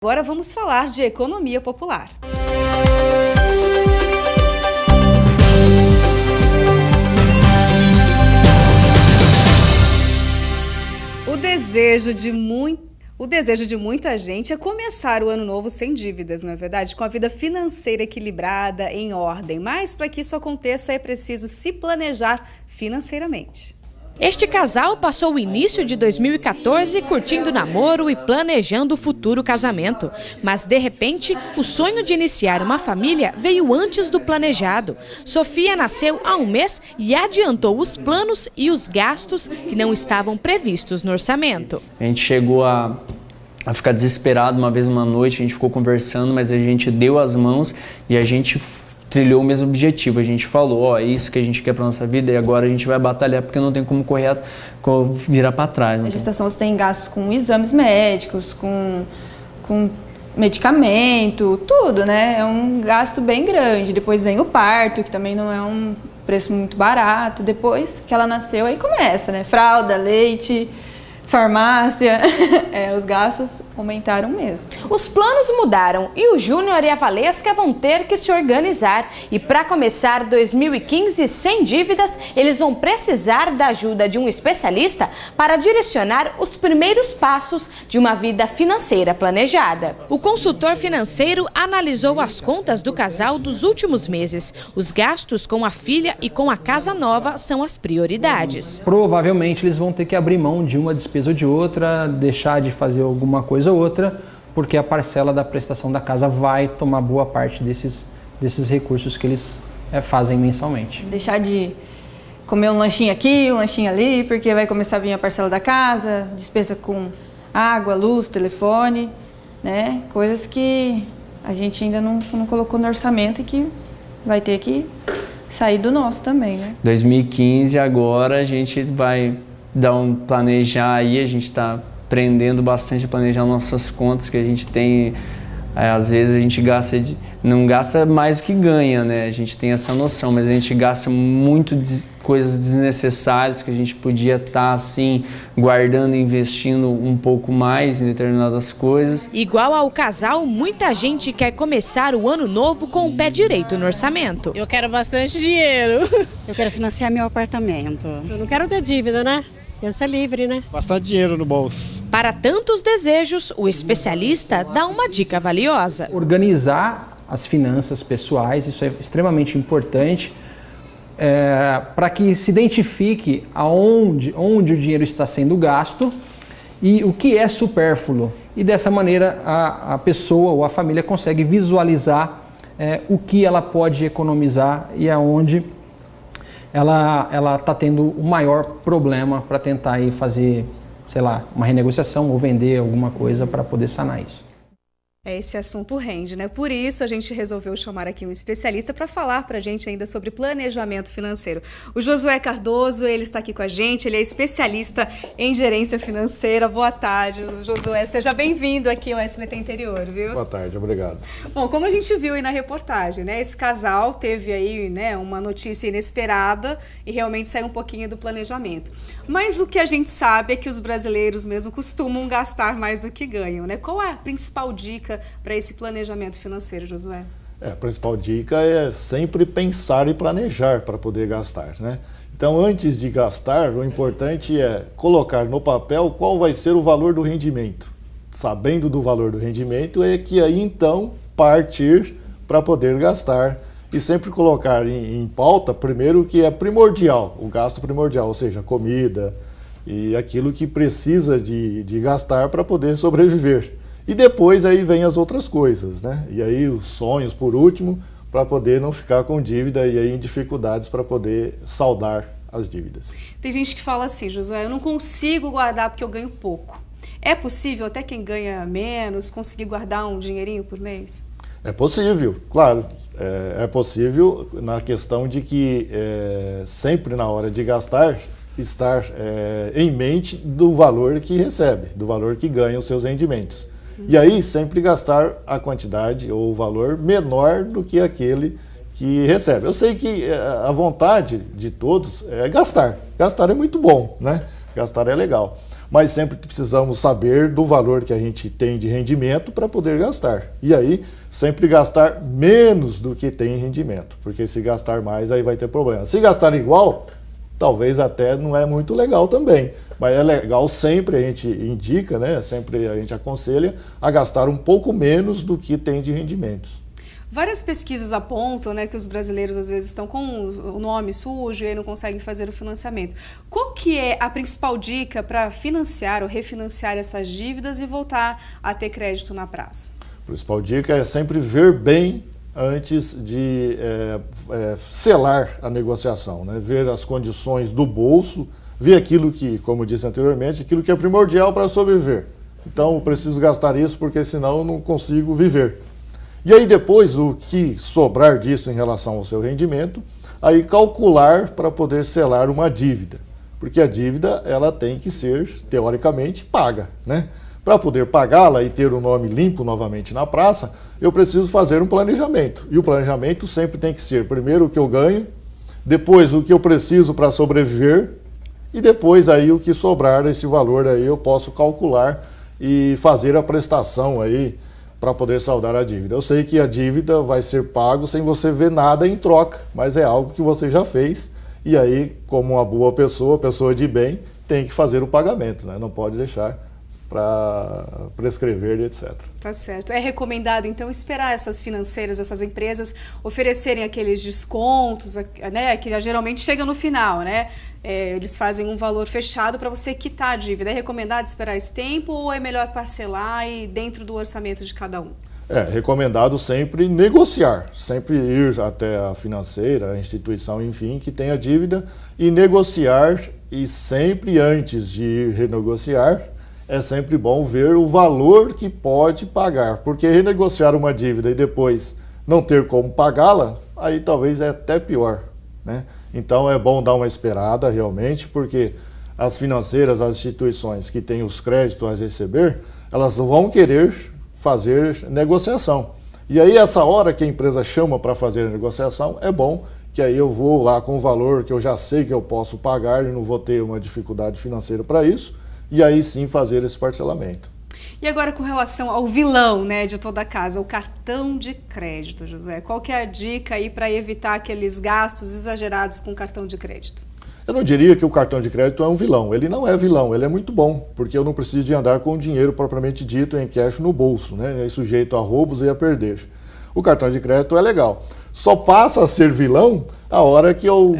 Agora vamos falar de economia popular. O desejo de muita gente é começar o ano novo sem dívidas, não é verdade? Com a vida financeira equilibrada, em ordem. Mas para que isso aconteça é preciso se planejar financeiramente. Este casal passou o início de 2014 curtindo namoro e planejando o futuro casamento. Mas, de repente, o sonho de iniciar uma família veio antes do planejado. Sofia nasceu há um mês e adiantou os planos e os gastos que não estavam previstos no orçamento. A gente chegou a ficar desesperado uma noite, a gente ficou conversando, mas a gente deu as mãos e a gente trilhou o mesmo objetivo. A gente falou, é isso que a gente quer para nossa vida e agora a gente vai batalhar porque não tem como virar para trás. A gestação você tem gastos com exames médicos, com medicamento, tudo, né? É um gasto bem grande. Depois vem o parto, que também não é um preço muito barato. Depois que ela nasceu, aí começa, né? Fralda, leite, farmácia, os gastos aumentaram mesmo. Os planos mudaram e o Júnior e a Valesca vão ter que se organizar. E para começar 2015 sem dívidas, eles vão precisar da ajuda de um especialista para direcionar os primeiros passos de uma vida financeira planejada. O consultor financeiro analisou as contas do casal dos últimos meses. Os gastos com a filha e com a casa nova são as prioridades. Provavelmente eles vão ter que abrir mão de uma despesa ou de outra, deixar de fazer alguma coisa ou outra, porque a parcela da prestação da casa vai tomar boa parte desses recursos que eles fazem mensalmente. Deixar de comer um lanchinho aqui, um lanchinho ali, porque vai começar a vir a parcela da casa, despesa com água, luz, telefone, né? Coisas que a gente ainda não colocou no orçamento e que vai ter que sair do nosso também, né? 2015 agora a gente vai dar um planejar aí, a gente está aprendendo bastante a planejar nossas contas que a gente tem, às vezes a gente não gasta mais do que ganha, né? A gente tem essa noção, mas a gente gasta muito de coisas desnecessárias que a gente podia estar assim guardando e investindo um pouco mais em determinadas coisas. Igual ao casal, muita gente quer começar o ano novo com o pé direito no orçamento. Eu quero bastante dinheiro. Eu quero financiar meu apartamento. Eu não quero ter dívida, né? Quero ser livre, né? Bastante dinheiro no bolso. Para tantos desejos, o especialista dá uma dica valiosa. Organizar as finanças pessoais, isso é extremamente importante, para que se identifique onde o dinheiro está sendo gasto e o que é supérfluo. E dessa maneira a pessoa ou a família consegue visualizar o que ela pode economizar e aonde ela está tendo o maior problema para tentar aí fazer, sei lá, uma renegociação ou vender alguma coisa para poder sanar isso. Esse assunto rende, né? Por isso a gente resolveu chamar aqui um especialista para falar para a gente ainda sobre planejamento financeiro. O Josué Cardoso, ele está aqui com a gente, ele é especialista em gerência financeira. Boa tarde, Josué. Seja bem-vindo aqui ao SBT Interior, viu? Boa tarde, obrigado. Bom, como a gente viu aí na reportagem, né? Esse casal teve aí, né, uma notícia inesperada e realmente saiu um pouquinho do planejamento. Mas o que a gente sabe é que os brasileiros mesmo costumam gastar mais do que ganham, né? Qual é a principal dica para esse planejamento financeiro, Josué? A principal dica é sempre pensar e planejar para poder gastar, né? Então, antes de gastar, o importante é colocar no papel qual vai ser o valor do rendimento. Sabendo do valor do rendimento, é que aí então partir para poder gastar e sempre colocar em pauta, primeiro, o que é primordial, o gasto primordial, ou seja, comida e aquilo que precisa de gastar para poder sobreviver. E depois aí vem as outras coisas, né? E aí os sonhos, por último, para poder não ficar com dívida e aí em dificuldades para poder saldar as dívidas. Tem gente que fala assim, Josué, eu não consigo guardar porque eu ganho pouco. É possível, até quem ganha menos, conseguir guardar um dinheirinho por mês? É possível, claro. É possível na questão de que sempre na hora de gastar, estar em mente do valor que recebe, do valor que ganha os seus rendimentos. E aí sempre gastar a quantidade ou o valor menor do que aquele que recebe. Eu sei que a vontade de todos é gastar. Gastar é muito bom, né? Gastar é legal. mas sempre precisamos saber do valor que a gente tem de rendimento para poder gastar. E aí, sempre gastar menos do que tem em rendimento, porque se gastar mais, aí vai ter problema. Se gastar igual, talvez até não é muito legal também, mas é legal sempre, a gente indica, né? Sempre a gente aconselha a gastar um pouco menos do que tem de rendimentos. Várias pesquisas apontam, né, que os brasileiros às vezes estão com o nome sujo e aí não conseguem fazer o financiamento. Qual que é a principal dica para financiar ou refinanciar essas dívidas e voltar a ter crédito na praça? A principal dica é sempre ver bem antes de selar a negociação, né? Ver as condições do bolso, ver aquilo que, como eu disse anteriormente, aquilo que é primordial para sobreviver. Então, eu preciso gastar isso porque senão eu não consigo viver. E aí depois, o que sobrar disso em relação ao seu rendimento, aí calcular para poder selar uma dívida. Porque a dívida, ela tem que ser, teoricamente, paga, né? Para poder pagá-la e ter o nome limpo novamente na praça, eu preciso fazer um planejamento. E o planejamento sempre tem que ser, primeiro, o que eu ganho, depois o que eu preciso para sobreviver, e depois aí o que sobrar esse valor aí eu posso calcular e fazer a prestação aí, para poder saldar a dívida. Eu sei que a dívida vai ser pago sem você ver nada em troca, mas é algo que você já fez e aí, como uma boa pessoa de bem, tem que fazer o pagamento, né? Não pode deixar para prescrever, etc. Tá certo. É recomendado, então, esperar essas financeiras, essas empresas oferecerem aqueles descontos, né, que geralmente chegam no final, né? Eles fazem um valor fechado para você quitar a dívida. É recomendado esperar esse tempo ou é melhor parcelar e dentro do orçamento de cada um? É recomendado sempre negociar, sempre ir até a financeira, a instituição, enfim, que tem a dívida e negociar, e sempre antes de ir renegociar, é sempre bom ver o valor que pode pagar, porque renegociar uma dívida e depois não ter como pagá-la, aí talvez é até pior, né? Então é bom dar uma esperada realmente, porque as financeiras, as instituições que têm os créditos a receber, elas vão querer fazer negociação. E aí essa hora que a empresa chama para fazer a negociação, é bom que aí eu vou lá com o valor que eu já sei que eu posso pagar e não vou ter uma dificuldade financeira para isso, e aí sim fazer esse parcelamento. E agora com relação ao vilão, né, de toda a casa, o cartão de crédito, Josué. Qual que é a dica aí para evitar aqueles gastos exagerados com cartão de crédito? Eu não diria que o cartão de crédito é um vilão. Ele não é vilão, ele é muito bom, porque eu não preciso de andar com o dinheiro propriamente dito em cash no bolso, né? É sujeito a roubos e a perder. O cartão de crédito é legal. Só passa a ser vilão a hora que eu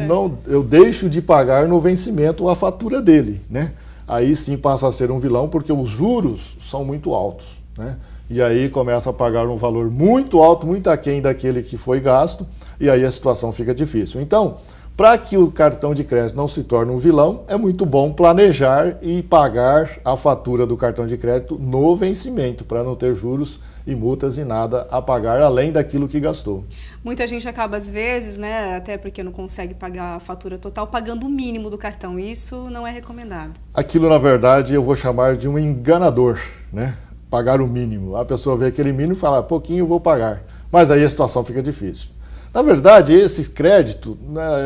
deixo de pagar no vencimento a fatura dele, né? Aí sim passa a ser um vilão, porque os juros são muito altos, né? E aí começa a pagar um valor muito alto, muito aquém daquele que foi gasto, e aí a situação fica difícil. Então, para que o cartão de crédito não se torne um vilão, é muito bom planejar e pagar a fatura do cartão de crédito no vencimento, para não ter juros e multas e nada a pagar além daquilo que gastou. Muita gente acaba, às vezes, né, até porque não consegue pagar a fatura total, pagando o mínimo do cartão. Isso não é recomendado. Aquilo, na verdade, eu vou chamar de um enganador, né? Pagar o mínimo. A pessoa vê aquele mínimo e fala, pouquinho eu vou pagar. Mas aí a situação fica difícil. Na verdade, esse crédito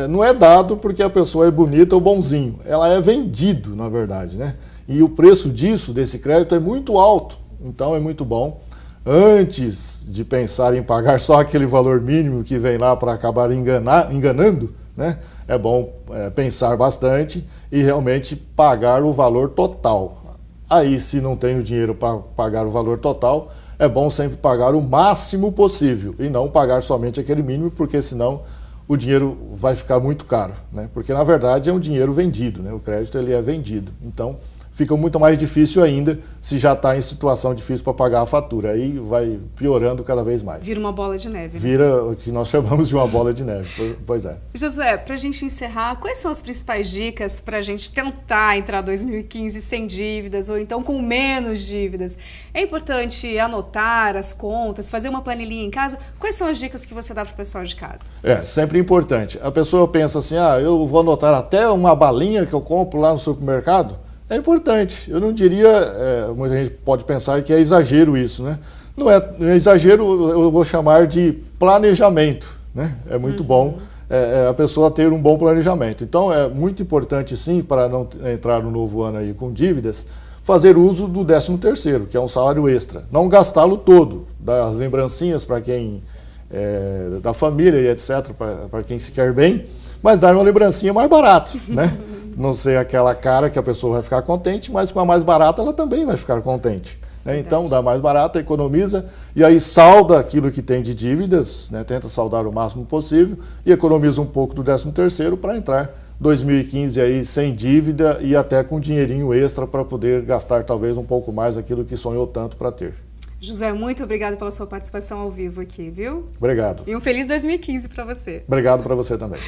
não é dado porque a pessoa é bonita ou bonzinho. Ela é vendido, na verdade, né? E o preço desse crédito é muito alto. Então é muito bom, antes de pensar em pagar só aquele valor mínimo que vem lá para acabar enganando, né? É bom pensar bastante e realmente pagar o valor total. Aí, se não tem o dinheiro para pagar o valor total, é bom sempre pagar o máximo possível e não pagar somente aquele mínimo, porque senão o dinheiro vai ficar muito caro, né? Porque, na verdade, é um dinheiro vendido, né? O crédito ele é vendido. Então, fica muito mais difícil ainda se já está em situação difícil para pagar a fatura. Aí vai piorando cada vez mais. Vira uma bola de neve. Né? Vira o que nós chamamos de uma bola de neve. Pois é. Josué, para a gente encerrar, quais são as principais dicas para a gente tentar entrar 2015 sem dívidas ou então com menos dívidas? É importante anotar as contas, fazer uma planilhinha em casa? Quais são as dicas que você dá para o pessoal de casa? É, sempre importante. A pessoa pensa assim, eu vou anotar até uma balinha que eu compro lá no supermercado? É importante. Eu não diria, muita gente pode pensar que é exagero isso, né? Não é exagero, eu vou chamar de planejamento, né? É muito bom a pessoa ter um bom planejamento. Então é muito importante sim, para não entrar no novo ano aí com dívidas, fazer uso do 13º, que é um salário extra. Não gastá-lo todo, dar as lembrancinhas para quem da família e etc, para quem se quer bem, mas dar uma lembrancinha mais barata, né? Não ser aquela cara que a pessoa vai ficar contente, mas com a mais barata ela também vai ficar contente. Né? Então, dá mais barata, economiza e aí salda aquilo que tem de dívidas, né? Tenta saldar o máximo possível e economiza um pouco do 13º para entrar 2015 aí sem dívida e até com dinheirinho extra para poder gastar talvez um pouco mais aquilo que sonhou tanto para ter. José, muito obrigada pela sua participação ao vivo aqui, viu? Obrigado. E um feliz 2015 para você. Obrigado para você também.